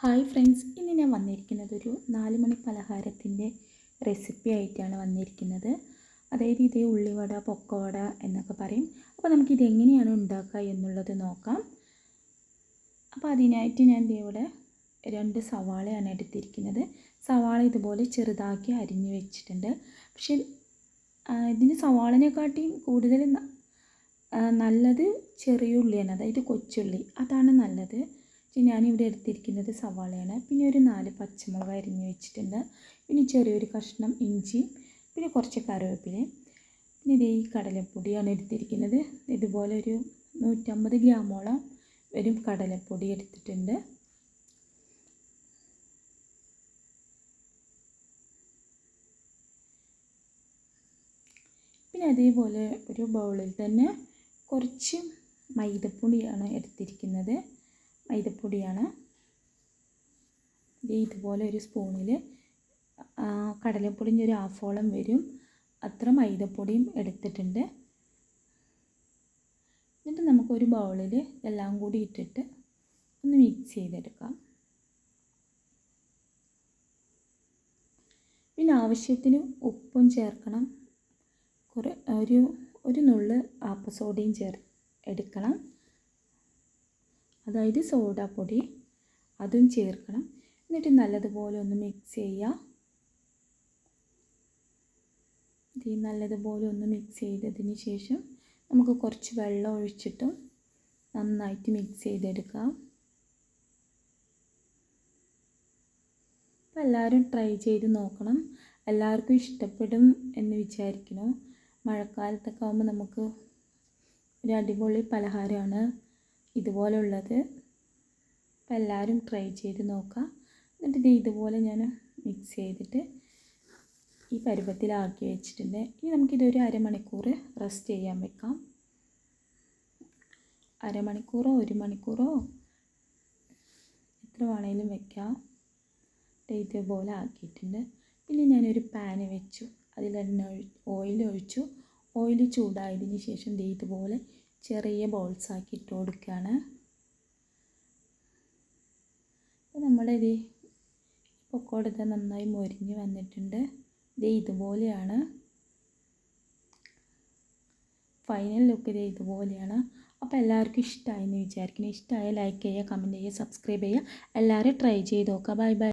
Hi friends, ഇന്ന് ഞാൻ വന്നിരിക്കുന്നത് ഒരു 4 മണി പലഹാരത്തിൻ്റെ റെസിപ്പി ആയിട്ടാണ് വന്നിരിക്കുന്നത്. അതായത് ഇതേ ഉള്ളിവട, പൊക്കവട എന്നൊക്കെ പറയും. അപ്പോൾ നമുക്കിത് എങ്ങനെയാണ് ഉണ്ടാക്കുക എന്നുള്ളത് നോക്കാം. അപ്പോൾ അതിനായിട്ട് ഞാൻ ഇവിടെ 2 സവാളയാണ് എടുത്തിരിക്കുന്നത്. സവാള ഇതുപോലെ ചെറുതാക്കി അരിഞ്ഞു വെച്ചിട്ടുണ്ട്. പക്ഷേ ഇതിന് സവാളിനെക്കാട്ടിയും കൂടുതൽ നല്ലത് ചെറിയ ഉള്ളിയാണ്, അതായത് കൊച്ചുള്ളി. അതാണ് നല്ലത്. ഞാനിവിടെ എടുത്തിരിക്കുന്നത് സവാളയാണ്. പിന്നെ ഒരു 4 പച്ചമുളക് അരിഞ്ഞ് വെച്ചിട്ടുണ്ട്. പിന്നെ ചെറിയൊരു കഷ്ണം ഇഞ്ചി, പിന്നെ കുറച്ച് കറിവേപ്പില. പിന്നെ ഇത് ഈ കടലപ്പൊടിയാണ് എടുത്തിരിക്കുന്നത്. ഇതുപോലെ ഒരു 150 ഗ്രാമോളം വരും കടലപ്പൊടി എടുത്തിട്ടുണ്ട്. പിന്നെ അതേപോലെ ഒരു ബൗളിൽ തന്നെ കുറച്ച് മൈദപ്പൊടിയാണ് എടുത്തിരിക്കുന്നത്. മൈദപ്പൊടിയാണ് ഇതുപോലെ ഒരു സ്പൂണിൽ കടലപ്പൊടിൻ്റെ ഒരു ഹാഫോളം വരും അത്ര മൈദപ്പൊടിയും എടുത്തിട്ടുണ്ട്. എന്നിട്ട് നമുക്കൊരു ബൗളിൽ എല്ലാം കൂടി ഇട്ടിട്ട് ഒന്ന് മിക്സ് ചെയ്തെടുക്കാം. പിന്നെ ആവശ്യത്തിന് ഉപ്പും ചേർക്കണം. ഒരു നുള്ള് ആപ്പസോഡയും എടുക്കണം, അതായത് സോഡാപ്പൊടി, അതും ചേർക്കണം. എന്നിട്ട് നല്ലതുപോലെ ഒന്ന് മിക്സ് ചെയ്യുക. നല്ലതുപോലെ ഒന്ന് മിക്സ് ചെയ്തതിന് ശേഷം നമുക്ക് കുറച്ച് വെള്ളം ഒഴിച്ചിട്ടും നന്നായിട്ട് മിക്സ് ചെയ്തെടുക്കാം. അപ്പോൾ എല്ലാവരും ട്രൈ ചെയ്ത് നോക്കണം. എല്ലാവർക്കും ഇഷ്ടപ്പെടും എന്ന് വിചാരിക്കുന്നു. മഴക്കാലത്തൊക്കെ ആകുമ്പോൾ നമുക്ക് ഒരു അടിപൊളി പലഹാരമാണ് ഇതുപോലുള്ളത്. അപ്പോൾ എല്ലാവരും ട്രൈ ചെയ്ത് നോക്കുക. എന്നിട്ട് ഇതുപോലെ ഞാൻ മിക്സ് ചെയ്തിട്ട് ഈ പരുവത്തിലാക്കി വെച്ചിട്ടുണ്ട്. ഇനി നമുക്കിതൊരു അരമണിക്കൂർ റെസ്റ്റ് ചെയ്യാൻ വെക്കാം. അരമണിക്കൂറോ 1 മണിക്കൂറോ എത്ര വേണമെങ്കിലും വെക്കാം. ഇതുപോലെ ആക്കിയിട്ടുണ്ട്. പിന്നെ ഞാനൊരു പാന് വെച്ചു, അതിൽ ഓയിൽ ഒഴിച്ചു. ഓയിൽ ചൂടായതിന് ശേഷം ഇതുപോലെ ചെറിയ ബോൾസ് ആക്കി ഇട്ട് കൊടുക്കുകയാണ്. അപ്പോൾ നമ്മുടെ പൊക്കോട നന്നായി മൊരിഞ്ഞ് വന്നിട്ടുണ്ട്. ഇതുപോലെയാണ് ഫൈനൽ ലുക്ക്. ഇതുപോലെയാണ്. അപ്പോൾ എല്ലാവർക്കും ഇഷ്ടമായി എന്ന് വിചാരിക്കുന്നു. ഇഷ്ടമായ ലൈക്ക് ചെയ്യുക, കമൻറ്റ് ചെയ്യുക, സബ്സ്ക്രൈബ് ചെയ്യുക. എല്ലാവരും ട്രൈ ചെയ്ത് നോക്കുക. Bye bye.